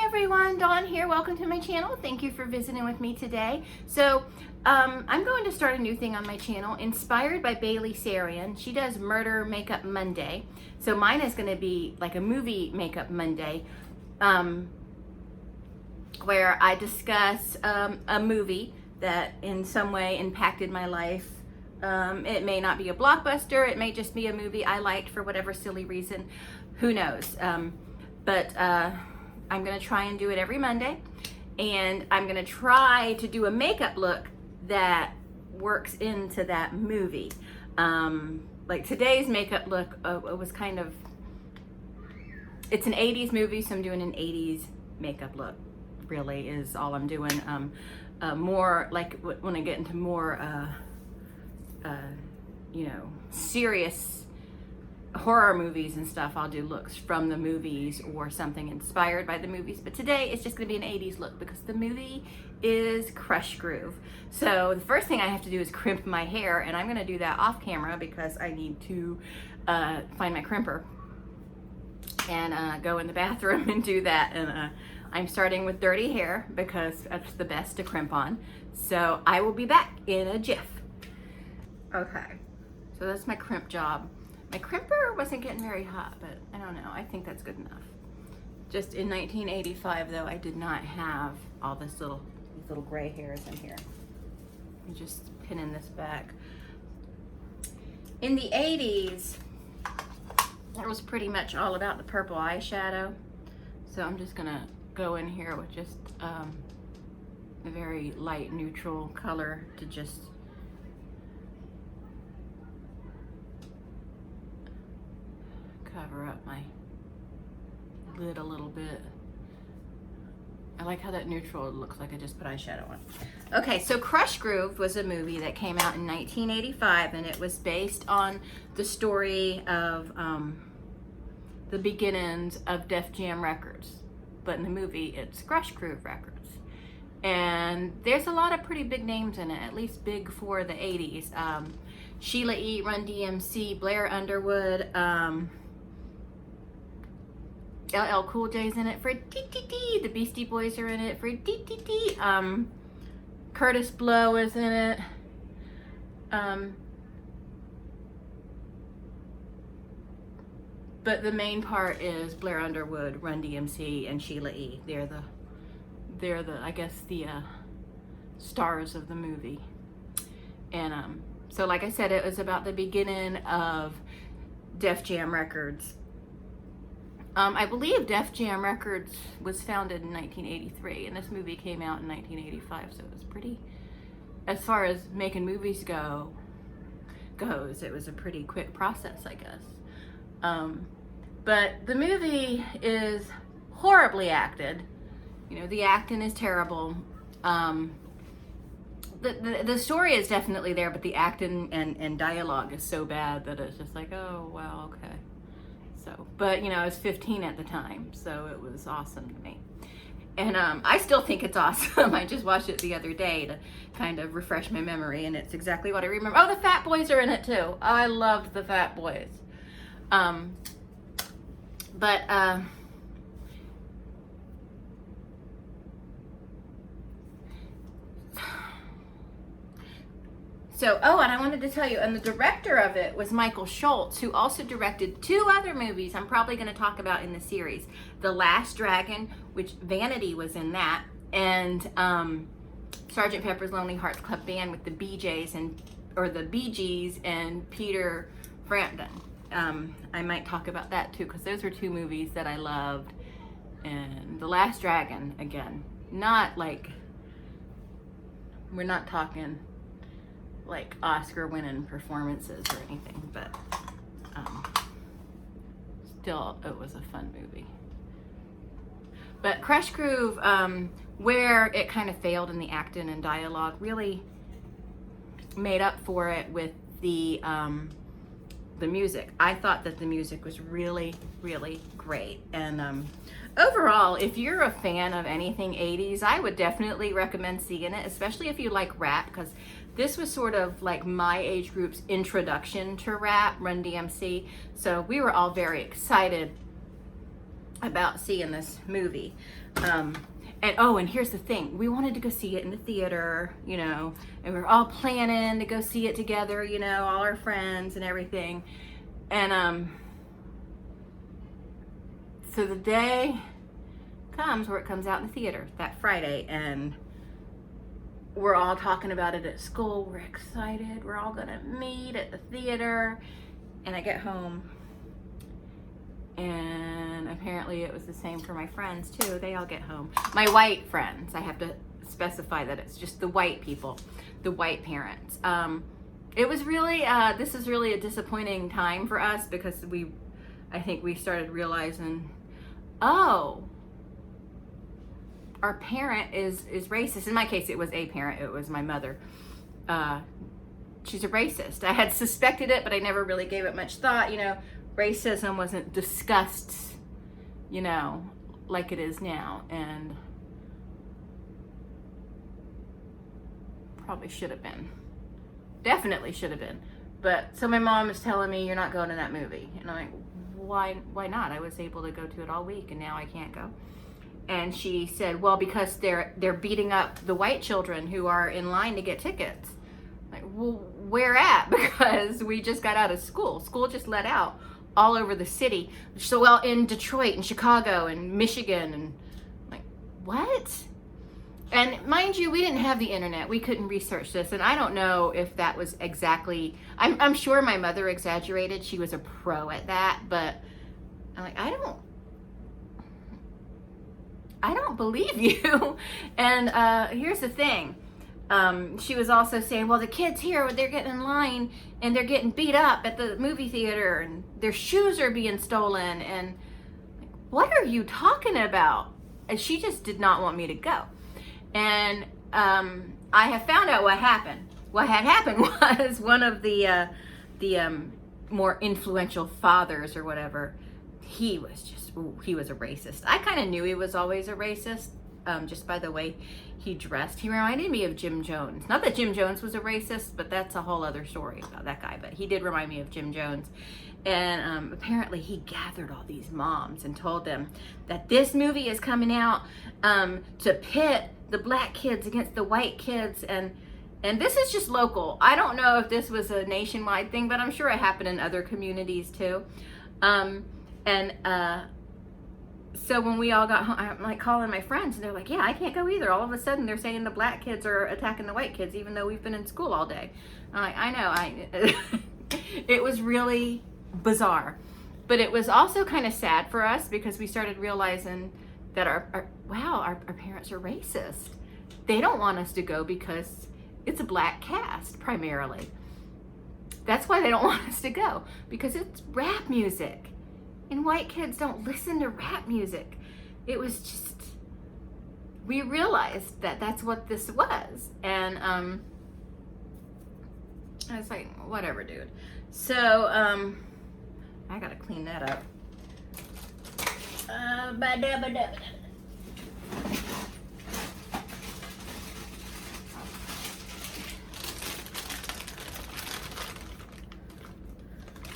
everyone, Dawn here. Welcome to my channel. Thank you for visiting with me today. So I'm going to start a new thing on my channel inspired by Bailey Sarian. She does Murder Makeup Monday. So mine is going to be like a movie makeup Monday where I discuss a movie that in some way impacted my life. It may not be a blockbuster. It may just be a movie I liked for whatever silly reason. Who knows? But I'm gonna try and do it every Monday, and I'm gonna try to do a makeup look that works into that movie. Like today's makeup look, it was kind of, it's an 80s movie, so I'm doing an 80s makeup look, really is all I'm doing. More like when I get into more, you know, serious horror movies and stuff, I'll do looks from the movies or something inspired by the movies. But today it's just gonna be an 80s look because the movie is KRUSH Groove. So the first thing I have to do is crimp my hair, and I'm gonna do that off camera because I need to find my crimper and go in the bathroom and do that. And I'm starting with dirty hair because that's the best to crimp on. So I will be back in a jiff. Okay, so that's my crimp job. My crimper wasn't getting very hot, but I don't know. I think that's good enough. Just in 1985, though, I did not have all these little gray hairs in here. I'm just pinning this back. In the 80s, it was pretty much all about the purple eyeshadow. So I'm just gonna go in here with just a very light neutral color to just cover up my lid a little bit. I like how that neutral looks like I just put eyeshadow on. Okay, so KRUSH Groove was a movie that came out in 1985, and it was based on the story of the beginnings of Def Jam Records. But in the movie, it's KRUSH Groove Records. And there's a lot of pretty big names in it, at least big for the 80s. Sheila E, Run DMC, Blair Underwood, LL Cool J's in it for dee-dee-dee. The Beastie Boys are in it for dee-dee-dee. Curtis Blow is in it. But the main part is Blair Underwood, Run DMC, and Sheila E. They're the I guess the stars of the movie. And so like I said, it was about the beginning of Def Jam Records. I believe Def Jam Records was founded in 1983, and this movie came out in 1985, so it was pretty, as far as making movies goes, it was a pretty quick process, I guess. But the movie is horribly acted. You know, the acting is terrible. The story is definitely there, but the acting and dialogue is so bad that it's just like, oh, wow, okay. So, but you know, I was 15 at the time, so it was awesome to me. And I still think it's awesome. I just watched it the other day to kind of refresh my memory, and it's exactly what I remember. Oh, the Fat Boys are in it too. I loved the Fat Boys. So, oh, and I wanted to tell you, and the director of it was Michael Schultz, who also directed two other movies I'm probably going to talk about in the series. The Last Dragon, which Vanity was in that, and Sgt. Pepper's Lonely Hearts Club Band with the Bee Gees and Peter Frampton. I might talk about that too, because those were two movies that I loved. And The Last Dragon, again, not like, we're not talking like Oscar-winning performances or anything, but still, it was a fun movie. But KRUSH Groove, where it kind of failed in the acting and dialogue, really made up for it with the music. I thought that the music was really, really great. And overall, if you're a fan of anything 80s, I would definitely recommend seeing it, especially if you like rap, because this was sort of like my age group's introduction to rap, Run DMC. So we were all very excited about seeing this movie. And here's the thing. We wanted to go see it in the theater, you know, and we were all planning to go see it together, you know, all our friends and everything. And so the day comes where it comes out in the theater that Friday, and we're all talking about it at school. We're excited. We're all gonna meet at the theater. And I get home, and apparently it was the same for my friends too. They all get home. My white friends, I have to specify that it's just the white people, the white parents. It was really, this is really a disappointing time for us, because I think we started realizing, oh, our parent is racist. In my case, it was a parent. It was my mother. She's a racist. I had suspected it, but I never really gave it much thought. You know, racism wasn't discussed, you know, like it is now, and probably should have been. Definitely should have been. But so my mom is telling me, you're not going to that movie. And I'm like, why not? I was able to go to it all week, and now I can't go. And she said, well, because they're beating up the white children who are in line to get tickets. Like, well, where at? Because we just got out of school. School just let out all over the city. So, well, in Detroit and Chicago and Michigan, and like, what? And mind you, we didn't have the internet. We couldn't research this. And I don't know if that was exactly, I'm sure my mother exaggerated. She was a pro at that, but I'm like, I don't believe you. And here's the thing. She was also saying, well, the kids here, they're getting in line and they're getting beat up at the movie theater, and their shoes are being stolen. And like, what are you talking about? And she just did not want me to go. And I have found out what happened. What had happened was one of the more influential fathers or whatever, he was a racist. I kind of knew he was always a racist, just by the way he dressed. He reminded me of Jim Jones. Not that Jim Jones was a racist, but that's a whole other story about that guy. But he did remind me of Jim Jones. And apparently he gathered all these moms and told them that this movie is coming out to pit the black kids against the white kids. And this is just local. I don't know if this was a nationwide thing, but I'm sure it happened in other communities too. So when we all got home, I'm like calling my friends, and they're like, yeah, I can't go either. All of a sudden they're saying the black kids are attacking the white kids, even though we've been in school all day. I'm like, I know. It was really bizarre. But it was also kind of sad for us, because we started realizing that our parents are racist. They don't want us to go because it's a black cast primarily. That's why they don't want us to go, because it's rap music. And white kids don't listen to rap music. It was just, we realized that that's what this was. And I was like, whatever, dude. So I gotta clean that up.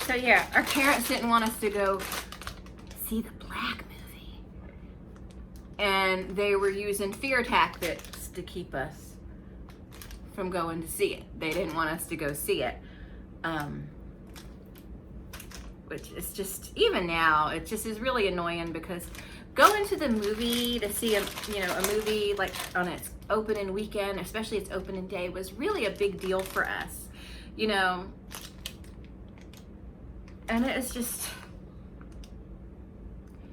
So yeah, our parents didn't want us to go see the black movie. And they were using fear tactics to keep us from going to see it. They didn't want us to go see it. Which is just, even now, it just is really annoying, because going to the movie to see a movie like on its opening weekend, especially its opening day, was really a big deal for us, you know. And it was just,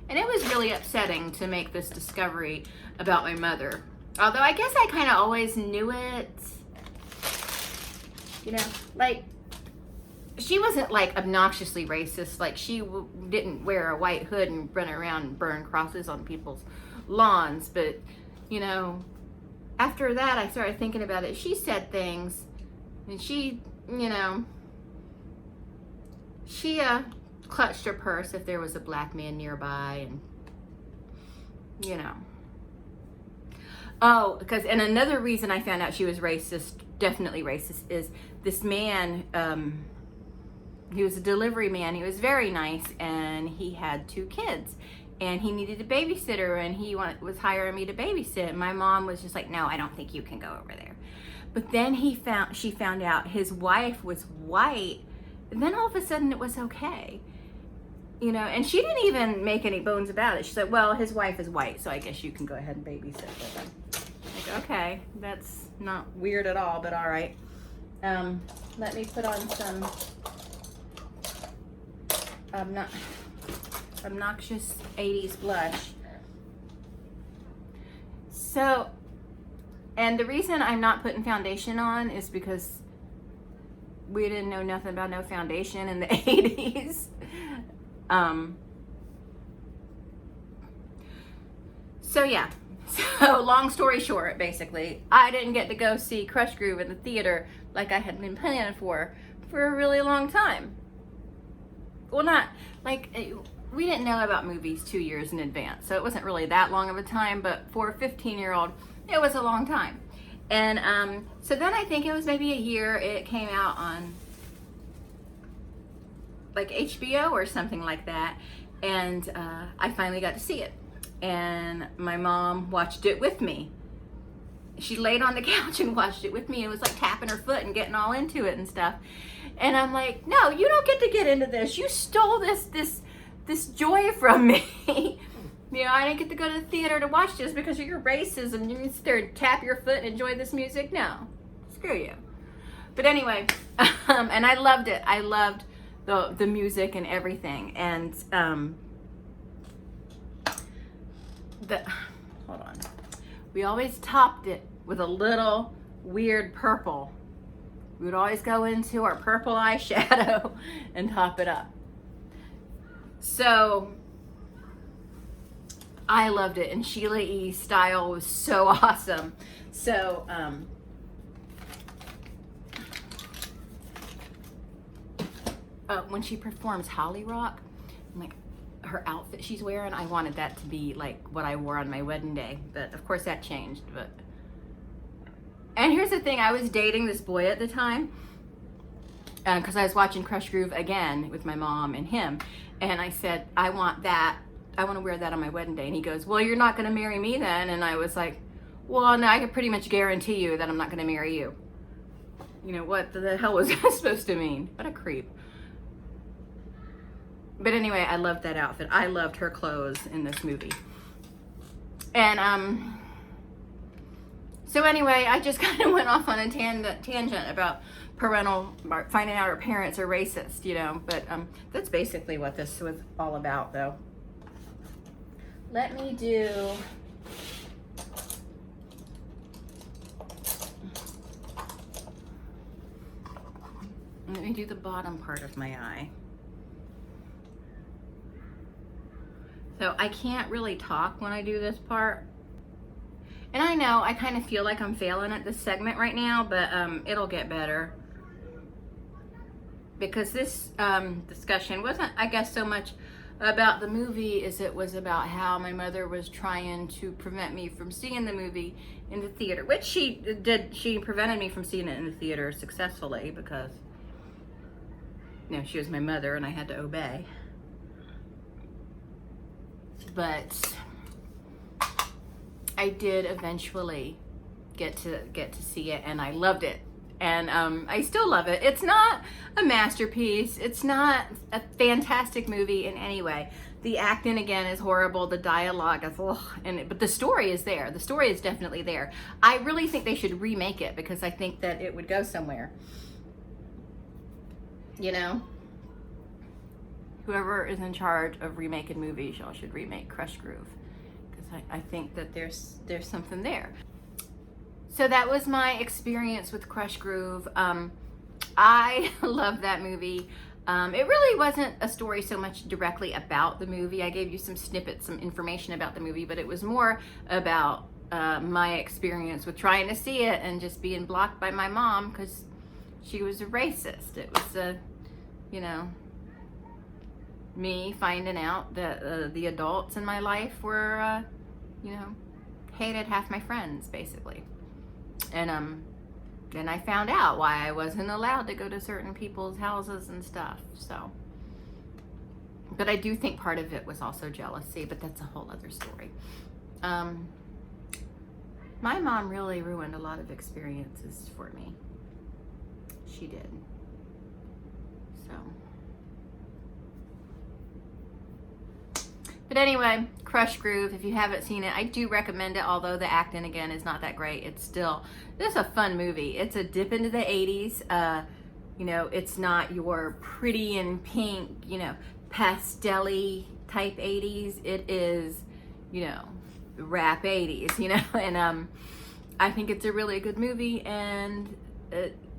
and it was really upsetting to make this discovery about my mother. Although I guess I kind of always knew it, you know, like, she wasn't like obnoxiously racist. Like, she didn't wear a white hood and run around and burn crosses on people's lawns. But, you know, after that, I started thinking about it. She said things, and she, you know, she clutched her purse if there was a black man nearby, and, you know. Oh, because, and another reason I found out she was racist, definitely racist, is this man, he was a delivery man. He was very nice, and he had 2 kids. and he needed a babysitter, and he was hiring me to babysit. My mom was just like, no, I don't think you can go over there. But then she found out his wife was white, and then all of a sudden it was okay. You know, and she didn't even make any bones about it. She said, well, his wife is white, so I guess you can go ahead and babysit with him. Like, okay, that's not weird at all, but all right. Let me put on some obnoxious 80s blush. So, and the reason I'm not putting foundation on is because we didn't know nothing about no foundation in the 80s. So yeah, so long story short, basically, I didn't get to go see KRUSH Groove in the theater like I had been planning for a really long time. Well, not like, we didn't know about movies 2 years in advance, so it wasn't really that long of a time, but for a 15-year-old, it was a long time. And so then I think it was maybe a year, it came out on like HBO or something like that, and I finally got to see it, and my mom watched it with me. She laid on the couch and watched it with me and was like tapping her foot and getting all into it and stuff, and I'm like, no, you don't get to get into this. You stole this joy from me. You know, I didn't get to go to the theater to watch this because of your racism. You can sit there and tap your foot and enjoy this music. No, screw you. But anyway, and I loved it. I loved the music and everything, and hold on, we always topped it with a little weird purple. We would always go into our purple eyeshadow and top it up. So I loved it, and Sheila E style was so awesome. So when she performs Holly Rock, like her outfit she's wearing, I wanted that to be like what I wore on my wedding day, but of course that changed. But and here's the thing, I was dating this boy at the time because I was watching KRUSH Groove again with my mom and him, and I said, I want to wear that on my wedding day. And he goes, well, you're not going to marry me then. And I was like, well, no, I can pretty much guarantee you that I'm not going to marry you. You know, what the hell was that supposed to mean? What a creep. But anyway, I loved that outfit. I loved her clothes in this movie. And so anyway, I just kind of went off on a tangent about finding out our parents are racist, you know. But that's basically what this was all about, though. Let me do the bottom part of my eye. So I can't really talk when I do this part. And I know I kind of feel like I'm failing at this segment right now, but it'll get better. Because this discussion wasn't, I guess, so much about the movie as it was about how my mother was trying to prevent me from seeing the movie in the theater, which she did. She prevented me from seeing it in the theater successfully because, you know, she was my mother and I had to obey. But I did eventually get to see it, and I loved it. And I still love it. It's not a masterpiece. It's not a fantastic movie in any way. The acting, again, is horrible. The dialogue is, but the story is there. The story is definitely there. I really think they should remake it because I think that it would go somewhere. You know? Whoever is in charge of remaking movies, y'all should remake KRUSH Groove. Because I think that there's something there. So that was my experience with KRUSH Groove. I love that movie. It really wasn't a story so much directly about the movie. I gave you some snippets, some information about the movie, but it was more about my experience with trying to see it and just being blocked by my mom because she was a racist. It was, you know, me finding out that the adults in my life were, you know, hated half my friends, basically. And then I found out why I wasn't allowed to go to certain people's houses and stuff. So But I do think part of it was also jealousy, but that's a whole other story. My mom really ruined a lot of experiences for me. She did. So. But anyway, KRUSH Groove, if you haven't seen it, I do recommend it, although the acting, again, is not that great. It's still, it's a fun movie. It's a dip into the 80s. You know, it's not your pretty and pink, you know, pastel-y type 80s. It is, you know, rap 80s, you know, and I think it's a really good movie, and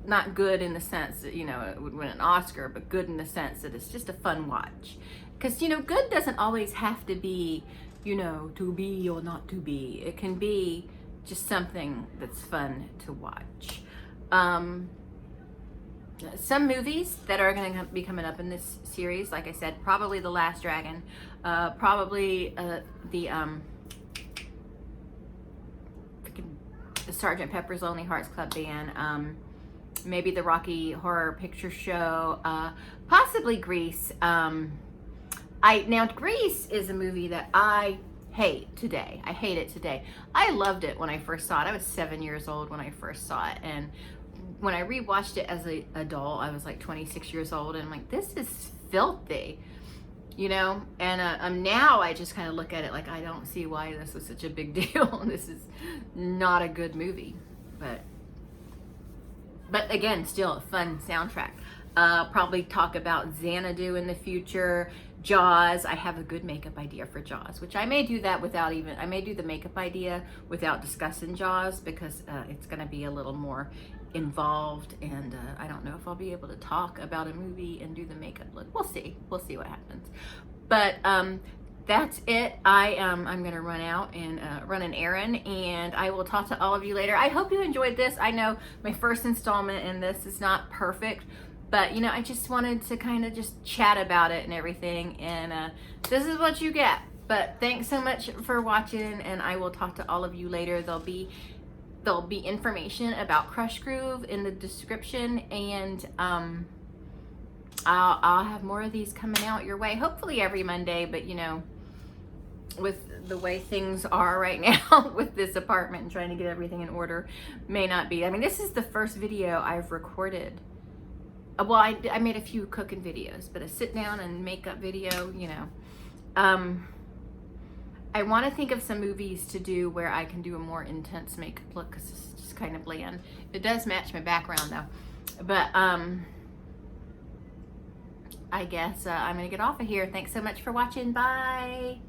not good in the sense that, you know, it would win an Oscar, but good in the sense that it's just a fun watch. Because, you know, good doesn't always have to be, you know, to be or not to be. It can be just something that's fun to watch. Some movies that are going to be coming up in this series, like I said, probably The Last Dragon, probably the Sgt. Pepper's Lonely Hearts Club Band, maybe the Rocky Horror Picture Show, possibly Grease. Now Grease is a movie that I hate today. I hate it today. I loved it when I first saw it. I was 7 years old when I first saw it, and when I rewatched it as an adult, I was like 26 years old, and I'm like, this is filthy, you know? And now I just kind of look at it like, I don't see why this was such a big deal. This is not a good movie, but again, still a fun soundtrack. Probably talk about Xanadu in the future. Jaws, I have a good makeup idea for Jaws, which I may do that without even, I may do the makeup idea without discussing Jaws, because it's going to be a little more involved, and I don't know if I'll be able to talk about a movie and do the makeup look. We'll see what happens. But that's it. I'm gonna run out and run an errand, and I will talk to all of you later. I hope you enjoyed this. I know my first installment in this is not perfect, but you know, I just wanted to kind of just chat about it and everything, and this is what you get. But thanks so much for watching, and I will talk to all of you later. There'll be information about KRUSH Groove in the description, and I'll have more of these coming out your way, hopefully every Monday. But you know, with the way things are right now with this apartment and trying to get everything in order, may not be. I mean, this is the first video I've recorded. Well, I made a few cooking videos, but a sit down and makeup video, you know. I want to think of some movies to do where I can do a more intense makeup look, because it's just kind of bland. It does match my background though. But I guess I'm gonna get off of here. Thanks so much for watching. Bye.